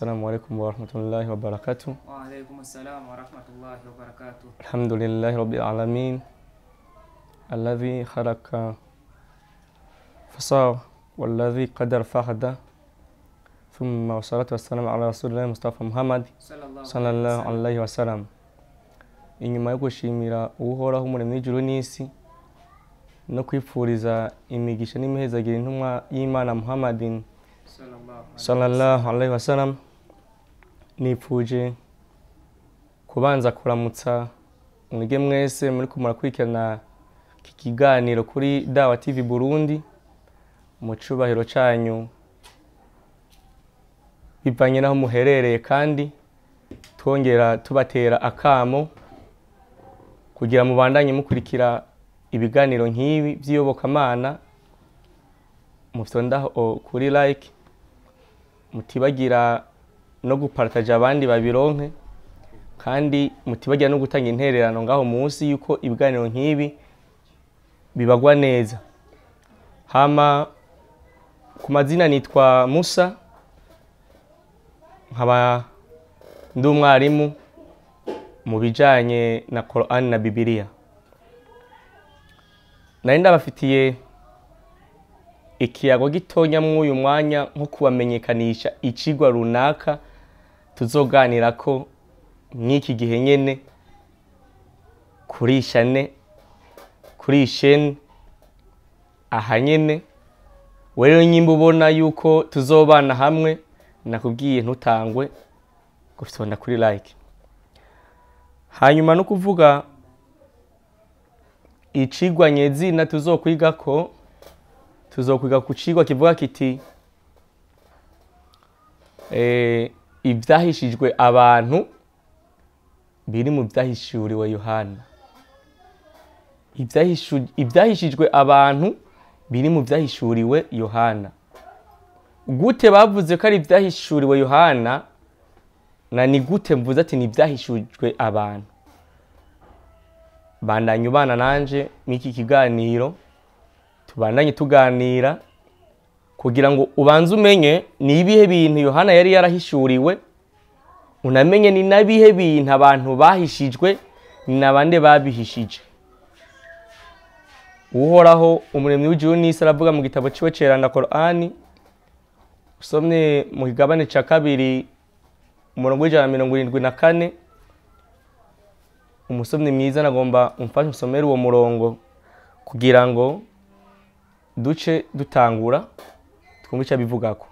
السلام عليكم ورحمة الله وبركاته. وعليكم السلام ورحمة الله وبركاته. الحمد لله رب العالمين الذي خلق فصار والذي قدر فهدى ثم والصلاة والسلام على رسول الله مصطفى محمد صلى الله عليه وسلم. Inyuma yo gushimira uhoraho umuremyi w'ijuru n'isi no kwipfuriza imigisha n'imihezagiro intumwa y'Imana Muhammadin sallallahu alaihi wasallam, nipfuje kubanza kuramutsa mwege mwese muri kumurakurikirana iki kiganiro kuri Dawa TV Burundi mu cubahiro canyu bivanye naho muherereye, kandi twongera tubatera akamo kugira mubandanye mukurikira ibiganiro nk'ibi by'iyobokamana, mufyondaho kuri like, mutibagira no gupartaja abandi babironke, kandi mutibagira no gutanga intererano ngaho munsi yuko ibiganiro nk'ibi bibagwa neza. Hama ku mazina nitwa Musa, nkaba ndi umwarimu mu bijanye na Qur'an na Bibiliya. Nari ndabafitiye ikiyago gitonya mw'uyu mwanya nko kubamenyekanisha icigwa runaka tuzoganirako mw'iki gihe nyene kuri ishene aha nyene. Rero nyimba ubona yuko tuzobana hamwe, nakubwiye ntutangwe gufyonda kuri like. Hanyuma no kuvuga icigwa nyezina tuzokwigako, tuzokwiga ku cigwa kivuga kiti ivyahishijwe abantu biri mu vyahishuriwe Yohana. Ivyahishijwe abantu biri mu vyahishuriwe Yohana. Gute bavuze ko ari ivyahishuriwe Yohana na ni gute mvuze ati ni ivyahishijwe abantu? Bandanye ubana nanje mw'iki kiganiro, tubandanye tuganira kugira ngo ubanze umenye ni ibihe bintu Yohana yari yarahishuriwe, unamenye ni nabihe bintu abantu bahishijwe, ni nabande babihishije. Uhoraho umuremyi w'ijuru n'isi aravuga mu gitabo ciwe cerana Qur'ani, usomye mu kigabane ca kabiri umurongo w'174, umusomyi mwiza nagomba umfashe nsomere uwo murongo kugira ngo duce dutangura twumve icyo bivugako.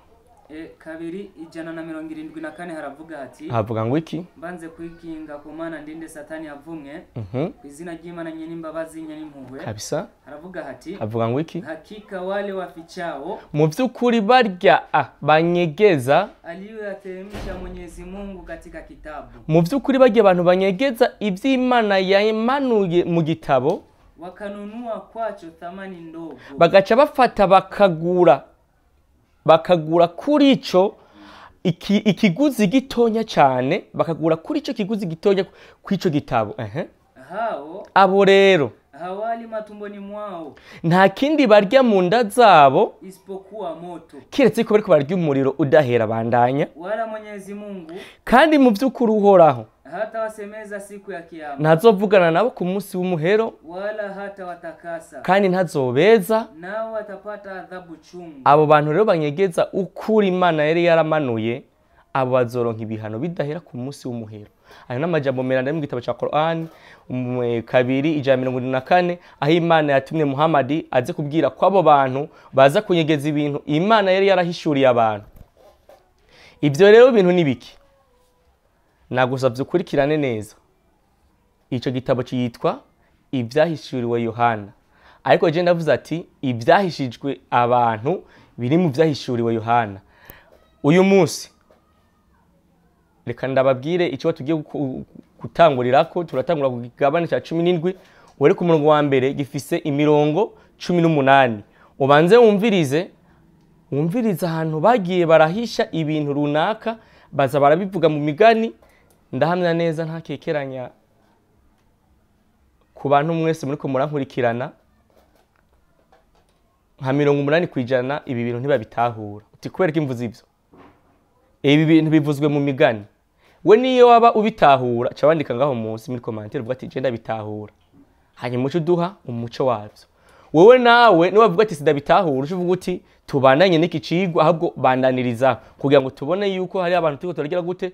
Kabiri 174 haravuga ati, havuga ngo iki? Banze kwikinga ku Mana ndinde Satani avumwe kw'izina ry'Imana nyene imbabazi nyene impuhwe. Kabisa. Haravuga ati, havuga ngo iki? Hakika wale wafichao mu vy'ukuri barya banyegeza aliyoyateremsha Mwenyezi Mungu katika kitabu. Mu vy'ukuri barya abantu banyegeza ivy'Imana yamanuye mu gitabo, wakanunua kwacho thamani ndogo, bagaca bafata bakagura kuri ico ikiguzi gitonya cyane, bakagura kuri ico kiguzi gitonya kw'ico gitabo. Hao abo rero hawali matumboni mwao, nta kindi barya mu nda zabo isipokuwa moto, kiretse ko bariko barya umuriro udahera. Bandanya, wala Mwenyezi Mungu kandi mu vy'ukuri uhoraho hata wasemeza siku ya kiyama, ntazovugana nabo ku munsi w'umuhero, wala hata watakasa, kandi ntazobeza, nao watapata adhabu chungu. Abo bantu rero banyegeza ukuri Imana yari yaramanuye, abo bazoronka ibihano bidahera ku munsi w'umuhero. Ayo n'amajambo meranda mu gitabo ca Qur'an kabiri 174, aho Imana yatumye Muhammad aze kubwira ko abo bantu baza kunyegeza ibintu Imana yari yarahishuriye abantu. Ivyo rero bintu nibiki? Nagusavye ukurikirane neza. Ico gitabo citwa ivyahishuriwe Yohana, ariko je ndavuze ati ivyahishijwe abantu biri mu vyahishuriwe Yohana. Uyu munsi reka ndababwire ico tugiye gutangurirako. Turatangura ku kigabane ca 17, were ku murongo wa mbere gifise imirongo 18. Ubanze wumvirize ahantu bagiye barahisha ibintu runaka, baza barabivuga mu migani. Ndahamya neza ntakekeranya ku bantu mwese muri ko murankurikirana, nka 80% ibi bintu ntibabitahura. Uti kubera ko imvuze ivyo? ibi bintu bivuzwe mu migani. We niyo waba ubitahura ca wandika ngaho munsi muri commentaire uvuga ati je ndabitahura, hanyuma uce uduha umuco wavyo. Wewe nawe ni wavuga ati sidabitahura uce uvuga uti tubananye n'iki cigwa ahubwo bandaniriza kugira ngo tubone yuko hari abantu turiko turagira gute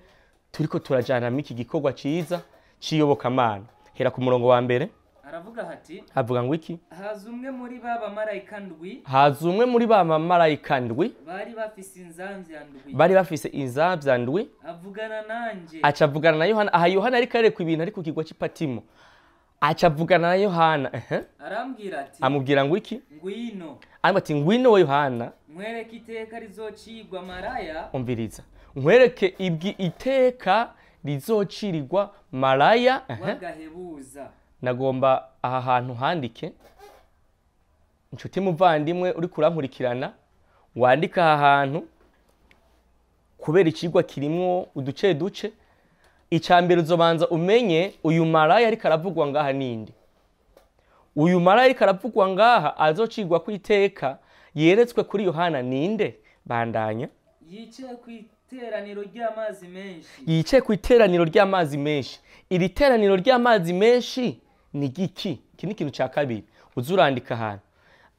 turiko turajana miki gikorwa ciza ciyobokamana. Hera ku murongo wa mbere aravuga hati, havuga ngo iki? haza umwe muri ba bamarayika ndwi, haza umwe muri ba bamarayika ndwi bari bafise inzamvya ndwi, bari bafise inzamvya ndwi, avugana nanje, aca avugana na Yohana. Aha Yohana ariko areka ibintu ari ku kigwa c'Ipatimo, aca avugana na Yohana. arambwira ati, amubwira ngo iki? ngwino, ati ngwino we Yohana, nkwereke iteka rizocigwa maraya, umviriza, nkwereke iteka rizocirirwa maraya wagahebuza. Nagomba aha hantu handike, inshuti muvandimwe uri kurankurikirana, wandika aha hantu kubera icigwa kirimwo uduce duce. Icambere uzobanza umenye uyu maraya ariko aravugwa ngaha ninde. Uyu maraya ariko aravugwa ngaha azocigwa ku iteka yeretswe kuri Yohana ninde? Bandanya. Yicaye ku iteraniro ry'amazi menshi. Yicaye ku iteraniro ry'amazi menshi. Iri teraniro ry'amazi menshi ni giki? Iki ni ikintu ca kabiri uzurandika ahantu.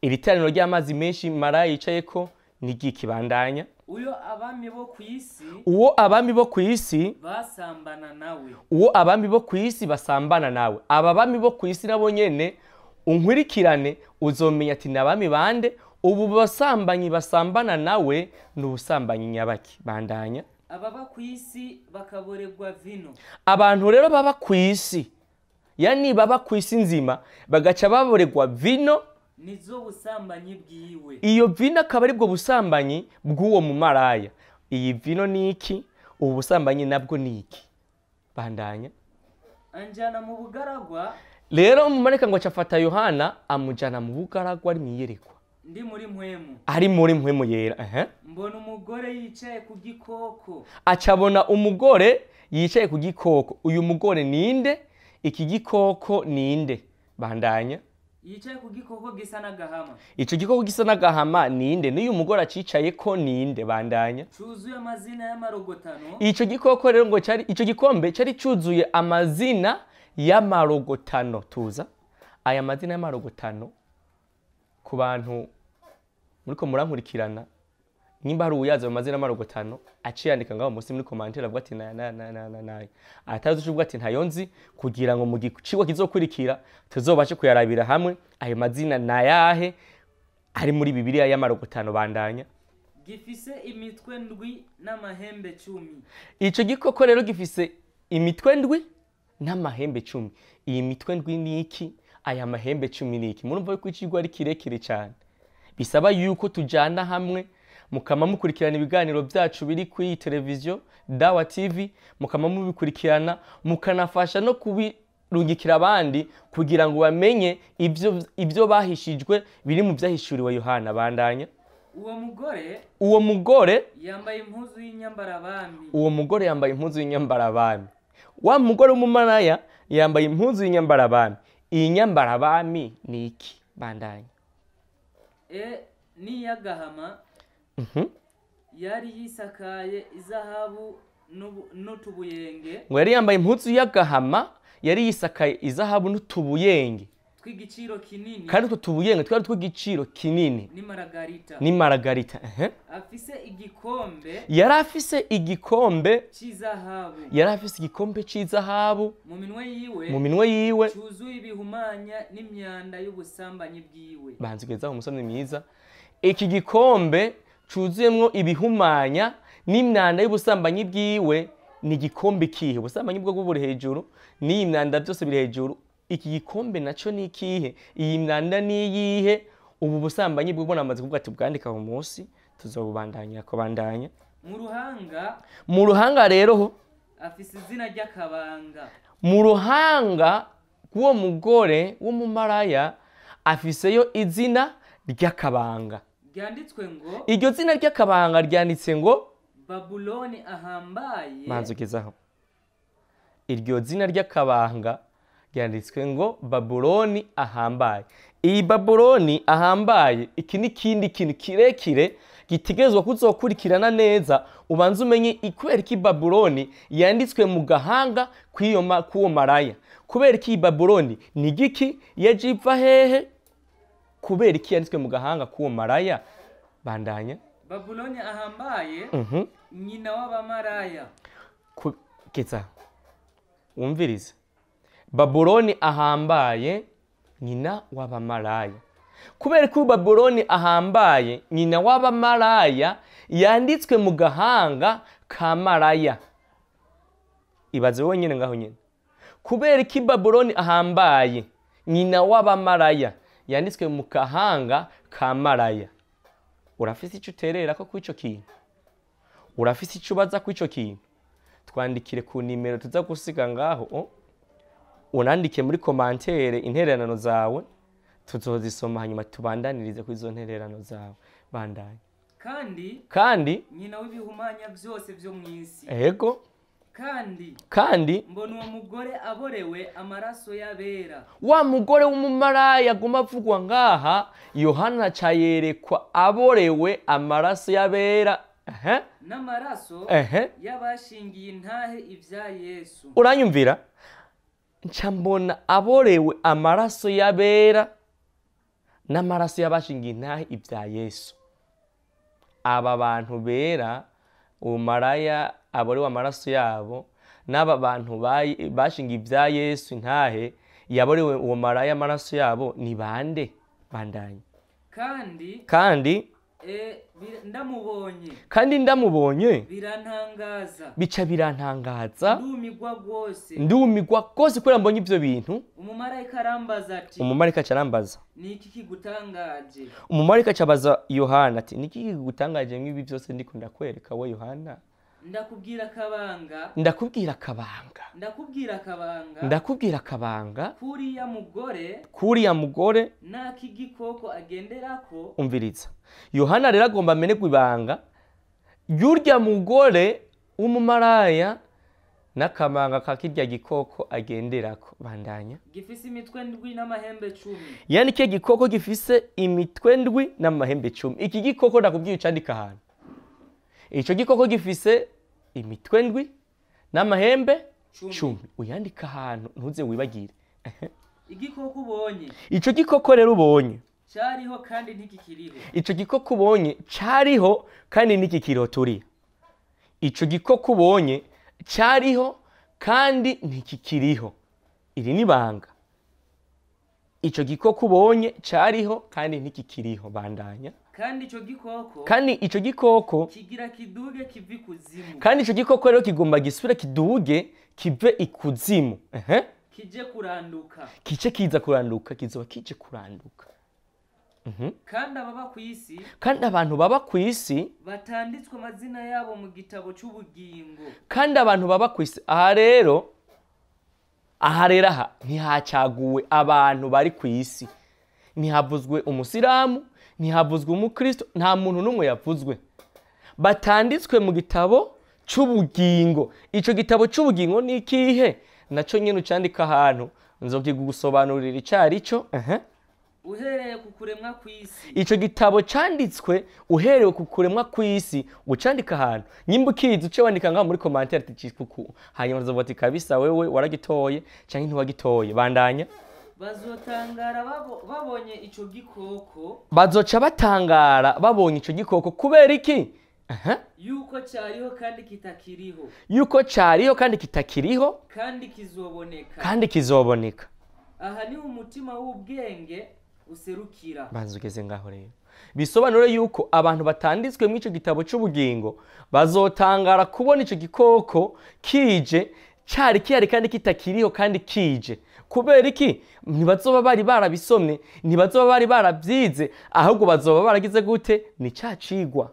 Iri teraniro ry'amazi menshi maraya yicayeko ni giki? Bandanya. Uwo abami bo kwisi, uwo abami bo kwisi basambana nawe. Uwo abami bo kwisi basambana nawe. Aba bami bo kwisi nabo nyene unkwirikirane uzomenya ati nabami bande. Ubu basambanyi basambana nawe n'ubusambanyi nyabaki? Bandanya. Ababa kwisi bakaboregwa vino. Abantu rero baba kwisi, yani baba kwisi nzima bagaca baboregwa vino, nizo busambanyi bwiwe. Iyo vino akaba aribwo busambanyi bw'uwo mumaraya. Iyi vino ni iki? Ubu busambanyi nabwo ni iki? Bandanya. Anjana mu bugaragwa. Rero umumarayika ngo acafata Yohana amujana mu bugaragwa ari mwiyerekwa. Ndi muri mpwemu. Ari muri mpwemu yera. Mbona umugore yicaye ku gikoko. Acabona umugore yicaye ku gikoko. Uyu mugore ninde? Iki gikoko ninde? Bandanya. Yicaye ku gikoko gisa n'agahama. Ico gikoko gisa n'agahama ninde? N'uyu mugore acicaye ko ninde? Bandanya. Cuzuye amazina y'amarogotano. Ico gikoko rero ngo cari, ico gikombe cari cuzuye amazina y'amarogotano. Tuza aya mazina y'amarogotano ku bantu muriko murankurikirana, nimba hari uyaza amazina y'amarogotano aciyandika ngaho munsi muri commentaire avuga ati na atazi uvuga ati ntayonzi, kugira ngo mu gicigwa kizokurikira tuzobashe kuyarabira hamwe ayo mazina nayahe ari muri Bibiliya y'amarogotano. Bandanya. Gifise imitwe ndwi n'amahembe 10. Ico gikoko rero gifise imitwe ndwi n'amahembe 10. Iyi mitwe ndwi ni iki? Aya mahembe 10 ni iki? Murumva yuko icigwa ari kirekire cyane, bisaba yuko tujana hamwe mukama mukurikirana ibiganiro byacu biri kuri televiziyo Dawa TV, mukama mubikurikirana mukanafasha no kubirungikira abandi kugira ngo bamenye ibyo bahishijwe biri mu vyahishuriwe Yohana. Bandanya. Uwo mugore yambaye impuzu y'inyambarabami. Uwo mugore yambaye impuzu y'inyambarabami. Wa mugore w'umumaraya yambaye impuzu y'inyambarabami. Iyi nyambarabami ni iki? Bandanya. Ni yagahama. Yari yisakaye izahabu n'utubuyenge. Ngo yari yambaye impuzu y'agahama, yari yisakaye izahabu n'utubuyenge tw'igiciro kinini. Kandi utwo tubuyenge twari tw'igiciro kinini. Ni maragarita. Afise igikombe. Yari afise igikombe c'izahabu. Yari afise igikombe c'izahabu mu minwe yiwe cyuzuye ibihumanya n'imyanda y'ubusambanyi bwiwe. Banzigeza umusomyi mwiza. Iki gikombe cuzuyemwo ibihumanya n'imyanda y'ubusambanyi bwiwe ni gikombe kihe? Ubusambanyi bwo buri hejuru ni imyanda byose biri hejuru. Iki gikombe naco ni kihe? Iyi myanda ni yihe? Ubu busambanyi bwo bonamaze kuvuga ati bwandika mu munsi tuzobandanya ko bandanya. Mu ruhanga rero afise izina ry'akabanga. Mu ruhanga rw'uwo mugore w'umumaraya afiseyo izina ry'akabanga. Ryanditswe ngo, iryo zina ry'akabanga ryanditse ngo Babuloni ahambaye. Manzukizaho. Iryo zina ry'akabanga ryanditswe ngo Babuloni ahambaye. Iyi Babuloni ahambaye, iki ni kindi kintu kirekire gitegerezwa kuzokurikirana neza, ubanze umenye kubera iki Babuloni yanditswe mu gahanga k'uwo maraya. Kubera iki Babuloni ni giki yaje iva hehe? Kubera iki yanditswe mu gahanga k'uwo maraya? Bandanya. Babuloni ahambaye, nyina w'abamaraya. Keza wumvirize. Babuloni ahambaye, nyina w'abamaraya. Kubera ko Babuloni ahambaye, nyina w'abamaraya, yanditswe mu gahanga ka maraya. Ibaze wowe nyine ngaho nyine. Kubera ko Babuloni ahambaye, nyina w'abamaraya, yanditswe mu gahanga ka maraya. Urafise icyo uterera ko kw'ico kintu? Urafise icyo ubaza kw'ico kintu? Twandikire ku nimero tuza gusiga ngaho, unandike muri komantere intererano zawe, tuzozisoma hanyuma tubandanirize ku izo ntererano zawe. Bandanye. Kandi nyina w'ibihumanya byose byo mu isi. Ego. Kandi mbona uwo mugore aborewe amaraso y'abera. Wa mugore w'umumaraya aguma avugwa ngaha, Yohana cayerekwa aborewe amaraso y'abera. N'amaraso y'abashingiye intahe ivya Yesu. Uranyumvira? Nca mbona aborewe amaraso y'abera n'amaraso y'abashingiye intahe ivya Yesu. Aba bantu bera, umaraya aborewe amaraso yabo, n'aba bantu bashingiye ivya Yesu intahe, yaborewe uwo maraya amaraso yabo ni bande? Bandanye. Kandi ndamubonye bica birantangaza, ndumigwa rwose kubera mbonye ivyo bintu. Umumarayika arambaza ati, umumarayika arambaza, niki kigutangaje? Umumarayika acabaza Yohana ati, niki kigutangaje mw'ibi byose ndiko ndakwereka we Yohana? Ndakubwira akabanga kuriya mugore n'akigikoko agenderako. Umviriza, Yohana rero agomba amenerwa ibanga y'urya mugore w'umumaraya n'akamanga ka kirya gikoko agenderako. Bandanya. Gifise imitwe ndwi n'amahembe 10. Yani ke gikoko gifise imitwe ndwi n'amahembe 10. Iki gikoko ndakubwiye ucandika ahantu. Ico gikoko gifise imitwe ndwi n'amahembe 10. Uyandika ahantu ntuze wibagire. Igikoko ubonye. Ico gikoko rero ubonye cyariho kandi ntikikiriho. Ico gikoko ubonye cyariho kandi ntikikiriho turi. Ico gikoko ubonye cyariho kandi ntikikiriho. Iri ni banga. Ico gikoko ubonye cyariho kandi ntikikiriho. Bandanya. Kandi ico gikoko kigira kiduge kivi kuzimu. Kandi ico gikoko rero kigomba gisubira kiduge kive ikuzimu. Kije kuranduka. Kice kiza kuranduka, kizoba kije kuranduka. Kandi ababa ku isi, kandi abantu baba ku isi batanditswe amazina yabo mu gitabo cy'ubugingo. Kandi abantu baba ku isi, aha rero ntihacaguwe abantu bari ku isi. Ntihavuzwe umusiramu, ntihavuzwe umukristo, nta muntu n'umwe yavuzwe. Batanditswe mu gitabo cy'ubugingo. Ico gitabo cy'ubugingo ni ikihe? Naco nyene ucandika ahantu nzokigusobanurira icari cyo. Uhereye ku kuremwa kw'isi. Ico gitabo canditswe uhereye ku kuremwa kw'isi, ucandika ahantu. Nyimba ukizi uce wandika ngaho muri commentaire ati kuku, hanyuma uzovuga ati kabisa wewe waragitoye canke ntiwagitoye. Bandanya. Bazotangara babonye ico gikoko. Bazoca batangara babonye ico gikoko kubera iki? Yuko cyariho kandi kitakiriho. Yuko cyariho kandi kitakiriho. Kandi kizoboneka. Aha ni umutima w'ubwenge userukira. Bazugeze ngaho rero. Bisobanura yuko abantu batanditswe mu ico gitabo cy'ubugingo bazotangara kubona ico gikoko kije cyari kihari kandi kitakiriho kandi kije. Kubera iki? Ntibazoba bari barabisomye, ntibazoba bari barabyize, ahubwo bazoba baragize gute? Ni cacigwa.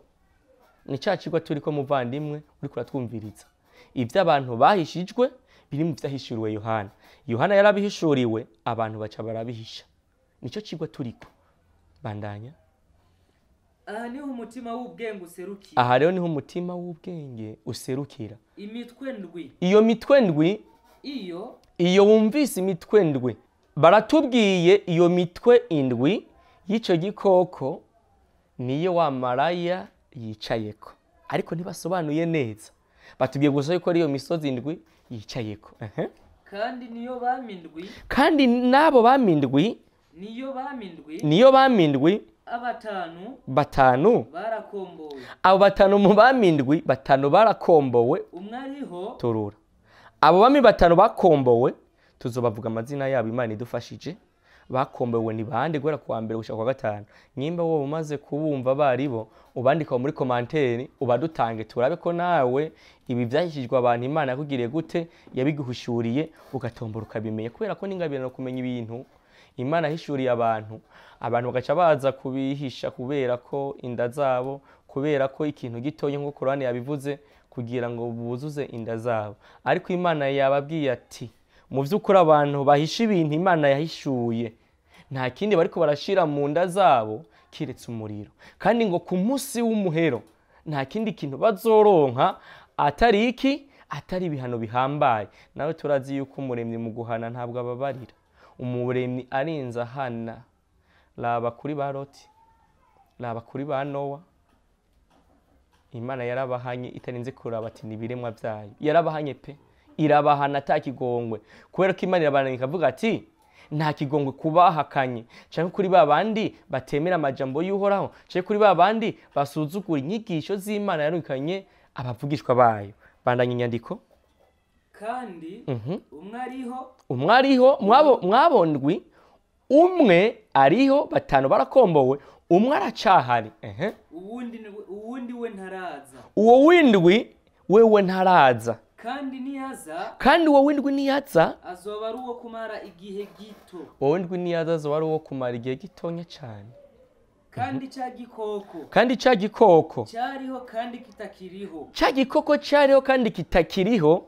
Ni cacigwa turiko muvandimwe uriko uratwumviriza. Ivyo abantu bahishijwe biri mu vyahishuriwe Yohana. Yohana yarabihishuriwe, abantu baca barabihisha. Nico cigwa turiko. Bandanya. Aha niho umutima w'ubwenge userukira. Aha rero niho umutima w'ubwenge userukira. Imitwe ndwi. Iyo mitwe ndwi iyo wumvise imitwe ndwi baratubwiye iyo mitwe indwi y'icyo gikoko niyo wa maraya yicayeko, ariko ntibasobanuye neza, batubwiye gusa yuko ariyo misozi indwi yicayeko. kandi niyo bamindwi, kandi nabo bamindwi, niyo bamindwi batanu barakombowe. abo batanu mu bamindwi batanu barakombowe. umwe ariho turura abo bami batanu bakombowe, tuzobavuga amazina yabo Imana idufashije. Bakombowe ni bande guhera kuwa mbere gushika kwa gatanu. Nyimba wowe umaze kubumva baribo, ubandika muri komanteri ubadutange turabe ko nawe ibi vyahishijwe abantu Imana yakugiriye gute, yabiguhishuriye ugatombora ukabimenye, kubera ko n'ingabirano kumenya ibintu Imana yahishuriye abantu bagaca baza kubihisha kubera ko inda zabo, kubera ko ikintu gitoye nko Korani yabivuze kugira ngo buzuze inda zabo. Ariko Imana yababwiye ati mu vy'ukuri abantu bahisha ibintu Imana yahishuye nta kindi bariko barashira mu nda zabo kiretse umuriro, kandi ngo ku munsi w'umuhero nta kindi kintu bazoronka atari iki, atari ibihano bihambaye. Nawe turazi yuko umuremyi mu guhana ntabwo ababarira, umuremyi arinza hana. Raba kuri ba Loti, raba kuri ba Nowa, Imana yarabahanye itarinze kuraba ati nibiremwa vyayo, yarabahanye pe, irabahana atakigongwe, kubera ko Imana irabahana ikavuga ati nta kigongwe kubahakanye, canke kuri babandi batemera amajambo y'Uhoraho, canke kuri babandi basuzugura inyigisho z'Imana yarukanye abavugishwa bayo. Bandanye inyandiko. kandi umwe ariho mwabondwi, umwe ariho batanu barakombowe, umwe aracahari. uwundi we ntaraza. Uwo windwi wewe ntaraza, kandi uwo windwi niyaza azoba ari uwo kumara igihe gito. Uwo windwi niyaza azoba ari uwo kumara igihe gitonya cyane. kandi ca gikoko cyariho kandi kitakiriho. Ca gikoko cyariho kandi kitakiriho,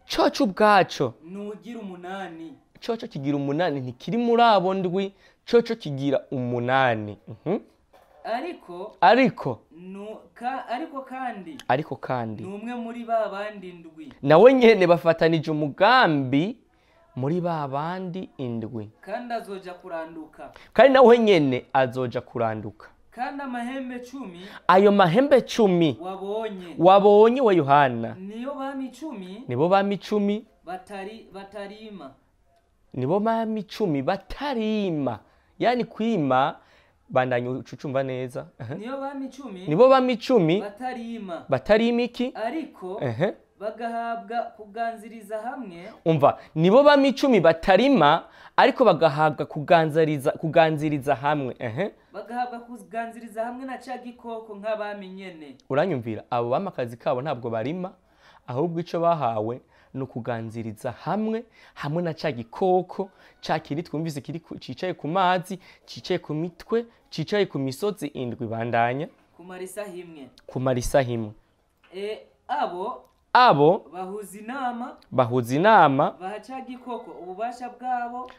coco ubwaco nugira umunani. Coco kigira umunani, ntikiri muri abo ndwi, coco kigira umunani. ariko kandi numwe muri ba bandi ndwi, nawe nyene bafatanije umugambi muri ba bandi indwi, kandi azoja kuranduka. kandi nawe nyene azoja kuranduka. kandi amahembe 10, ayo mahembe 10 wabonye wa Yohana, nibo bami 10 batarima. Nibo bami 10 batarima, yani kwima. Bandanye ucucumva neza. nibo bami 10 batarima iki, ariko bagahabwa kuganziriza hamwe. Umva, nibo bami 10 batarima ariko bagahabwa kuganziriza hamwe. Bagahabwa kuganziriza hamwe na ca gikoko nk'abami nyene. Uranyumvira, abo bamakazi kabo ntabwo barima, ahubwo ico bahawe no kuganziriza hamwe na ca gikoko, ca kiri twumvise kiri cicaye ku mazi, cicaye ku mitwe, cicaye ku misozi indwi. Bandanya. Kumara isaha imwe. Abo bahuza inama baha ca gikoko ububasha bwabo.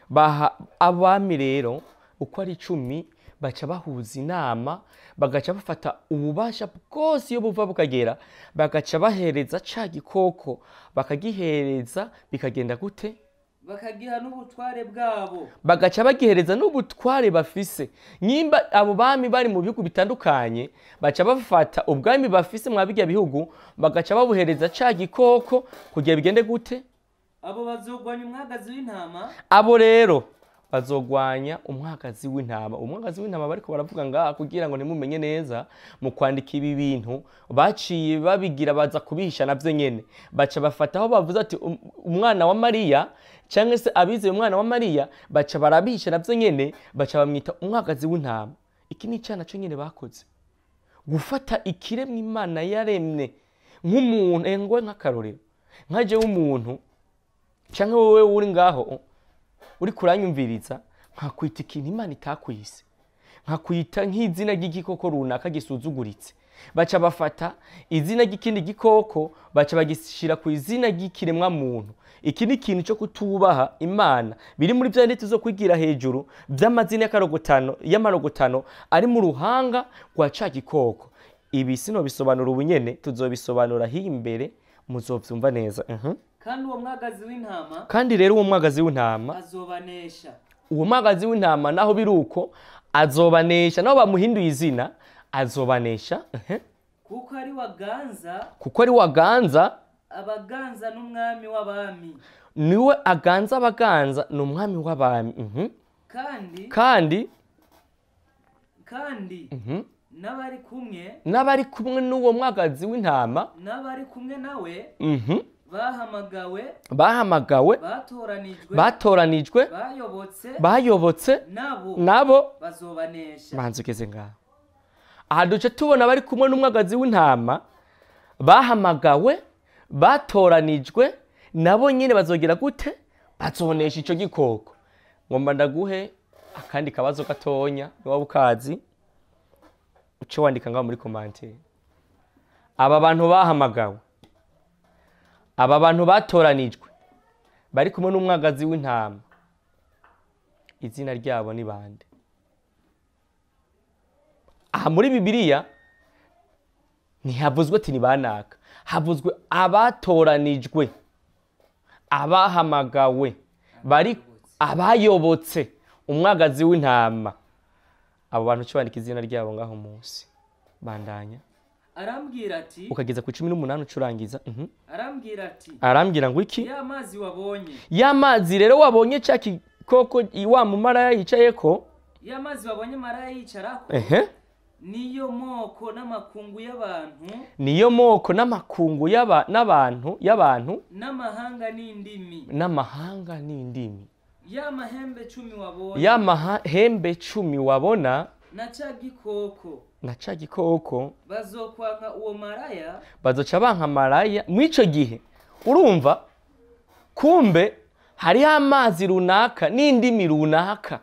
Abami rero uko ari 10 baca bahuza inama, bagaca bafata ububasha bwose iyo buva bukagera, bagaca bahereza ca gikoko, bakagihereza bikagenda gute, bakagiha n'ubutware bwabo, bagaca bagihereza n'ubutware bafise. Nyimba abo bami bari mu bihugu bitandukanye, baca bafata ubwami bafise mwa bijya bihugu, bagaca babuhereza ca gikoko kugira bigende gute. Abo bazogwanya umwagazi w'intama. Abo rero bazogwanya umwagazi w'intama. Umwagazi w'intama bariko baravuga ngaha kugira ngo ntimumenye neza mu kwandika ibi bintu, baciye babigira baza kubihisha navyo nyene. Baca bafata aho bavuze ati umwana wa Mariya, cyangwa se abize umwana wa Mariya, baca barabihisha navyo nyene, baca bamwita umwagazi w'intama. Iki ni cyana cyo nyene bakoze, gufata ikiremwa Imana yaremne nk'umuntu. Engwe nk'akarorero, nkaje w'umuntu cyangwa wowe uri ngaho uri kuranyumviriza, nkakwita ikintu Imana itakwise, nkakwita nk'izina ry'igikoko runaka gisuzuguritse. Baca bafata izina ry'ikindi gikoko, baca bagishira ku izina ry'ikiremwa muntu. Iki ni ikintu cyo kutubaha Imana, biri muri bya ndetse zo kwigira hejuru by'amazina y'amarogotano ari mu ruhanga rwa ca gikoko. Ibi sino bisobanura ubunyene, tuzobisobanura hi imbere muzovyumva neza. kandi uwo mwagazi w'intama kandi rero uwo mwagazi w'intama azobanesha. uwo mwagazi w'intama naho biruko azobanesha, naho bamuhinduye izina azobanesha. kuko ari waganza abaganza n'umwami w'abami. niwe aganza abaganza n'umwami w'abami. kandi n'abari kumwe n'uwo mwagazi w'intama, n'abari kumwe nawe bahamagawe, batoranijwe, bayobotse, nabo bazobanesha. manzi ugeze ngaho. aha duce tubona bari kumwe n'umwagazi w'intama, bahamagawe, batoranijwe, nabo nyine bazogera gute? Bazonesha ico gikoko. Ngomba ndaguhe akandi kabazo gatonya, niba ukazi uce wandika ngaho muri commentaire. Aba bantu bahamagawe, aba bantu batoranijwe, bari kumwe n'umwagazi w'intama, izina ryabo ni bande? aha muri Bibiliya ntihavuzwe ati ni banaka, havuzwe abatoranijwe, abahamagawe, bari abayobotse umwagazi w'intama. abo bantu cibandika izina ryabo ngaho munsi. Bandanya. Arambwira ati, ukageza ku 18 ucurangiza. Arambwira ngo iki? ya mazi wabonye. Ya mazi rero wabonye cya kikoko iwa mu maraya yicayeko. Ya mazi wabonye maraya yicarako. Niyo moko n'amakungu y'abantu. Niyo moko n'amakungu y'abantu. N'amahanga n'indimi. N'amahanga n'indimi. Ya mahembe 10 wabonye. Ya mahembe 10 wabona. Na ca gikoko. Bazokwanka uwo maraya. Bazoca banka maraya. Mwico gihe urumva kumbe hari amazi runaka n'indimi runaka.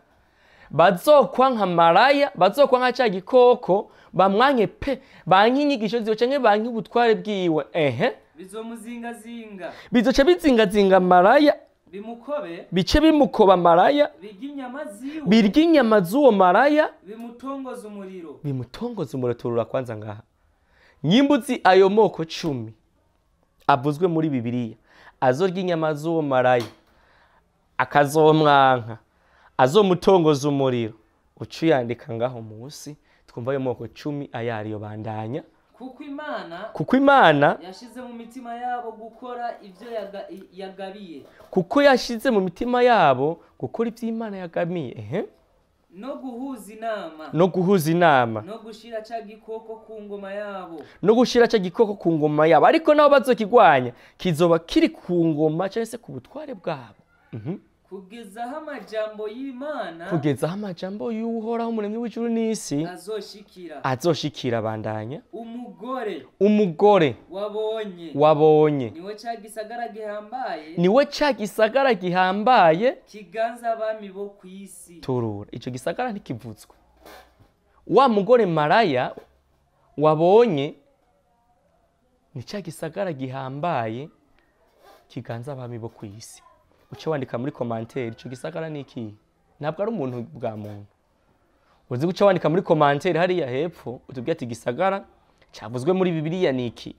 Bazokwanka maraya, bazokwanka ca gikoko, bamwanke pe, banki inyigisho ziyo canke banki ubutware bwiwe. Bizomuzingazinga. Bizoca bizingazinga maraya. Bimukobe. Bice bimukoba maraya. Birya inyama z'uwo maraya. Bimutongoza umuriro. Bimutongoza umuriro. Turura kwanza ngaha. Nyimbuzi ayo moko 10 avuzwe muri Bibiliya, azorya inyama z'uwo maraya, akazomwanka, azomutongoza umuriro, ucuyandika ngaho munsi. Twumva ayo moko 10 ayariyo. Bandanya. Kuko Imana yashize mu mitima yabo gukora ivyo yagabiye. Kuko yashize mu mitima yabo gukora ivyo Imana yagamiye. No guhuza inama. No gushira ca gikoko ku ngoma yabo. Ariko nabo bazokigwanya kizoba kiri ku ngoma cyangwa se ku butware bwabo. Kugezaho amajambo y'Imana. Kugezaho amajambo y'Uhoraho umuremyi w'ijuru n'isi azoshikira. Bandanya. Umugore wabonye. Niwe ca gisagara gihambaye. Kiganza abami bo kw'isi. Turura. Ico gisagara ntikivutswe. Wa mugore maraya wabonye ni ca gisagara gihambaye kiganza abami bo kw'isi. Uce wandika muri commentaire ico gisagara niki? Ntabwo ari umuntu bwa muntu. Uzi guca wandika muri commentaire hariya hepfo utubwiye ati gisagara cyavuzwe muri Bibiliya niki?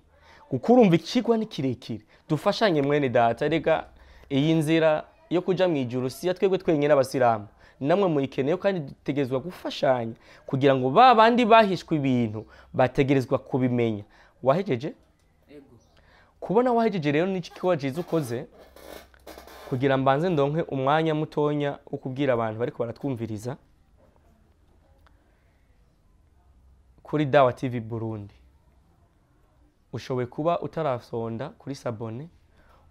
Gukurumva ikigwa ni kirekire. Dufashanye mwene data, rega iyi nzira yo kuja mu ijuru si twebwe twenyene abasiramu. Namwe muyikeneye kandi dutegerezwa gufashanya kugira ngo babandi bahishwe ibintu bategerezwa kubimenya. Wahejeje? Kubona wahejeje rero niki kiwajize ukoze? Kugira mbanze ndonke umwanya mutonya ukubwira abantu bariko baratwumviriza kuri Dawa TV Burundi. Ushoboye kuba utarasonda kuri sabone,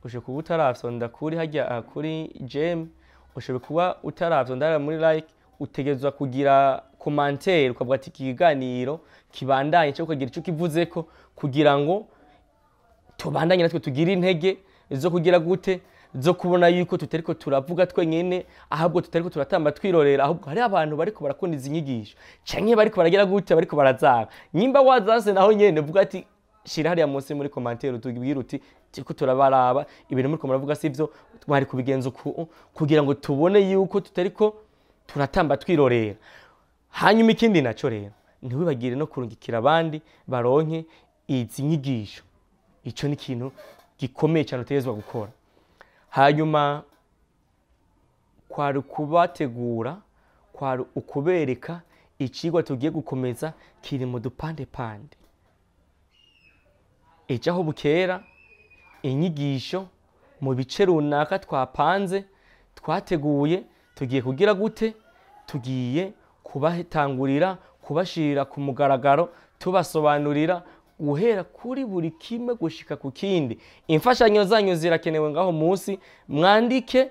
ushoboye kuba utarasonda kuri hajya kuri gem, ushoboye kuba utarasonda muri like, utegezwa kugira commentaire ukavuga ati kiganiro kibandanye cyo kugira ico kivuzeko kugira ngo tubandanye natwe tugira intege zo kugira gute zo kubona yuko tutariko turavuga twenyene, ahubwo tutariko turatamba twirorera, ahubwo hari abantu bariko barakunda izi nyigisho canke bariko baragira gute, bariko barazaga. Nyimba wazase naho nyene vuga ati shira hariya munsi muri commentaire utubwira uti tiko turabaraba ibintu muri ko muravuga sivyo, twari kubigenza kugira ngo tubone yuko tutariko turatamba twirorera. Hanyuma ikindi naco rero ntiwibagire no kurungikira abandi baronke izi nyigisho. Ico ni kintu gikomeye cyane utegezwa gukora. Hanyuma kwari kubategura, kwari ukubereka icigwa tugiye gukomeza kiri mu dupande pande. Ejo bukera inyigisho mu bice runaka twapanze twateguye, tugiye kugira gute, tugiye kubatangurira kubashirira ku mugaragaro, tubasobanurira guhera kuri buri kimwe gushika ku kindi. Imfashanyo zanyu zirakenewe ngaho munsi, mwandike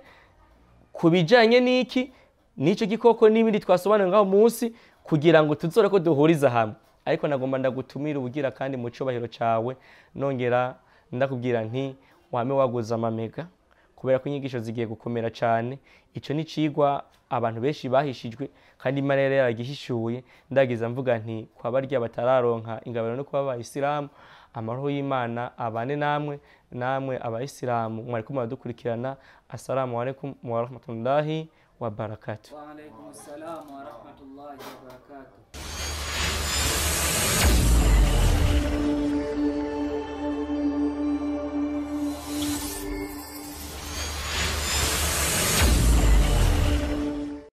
kubijanye n'iki nico gikoko n'ibindi twasobanura ngaho munsi kugira ngo tuzore ko duhuriza hamwe. Ariko nagomba ndagutumira ubugira kandi mu cubahiro cawe, nongera ndakubwira nti wame waguza amamega kubera ko inyigisho zigiye gukomera cyane. Ico ni cigwa abantu benshi bahishijwe kandi Imana yari yaragihishuye. Ndagiza mvuga nti kwa barya batararonka ingabano no kuba abayisilamu, amahoro y'Imana abane namwe abayisilamu mwariko muradukurikirana. Assalamu alaikum wa rahmatullahi wa barakatuh. Wa alaikum assalam wa rahmatullahi wa barakatuh.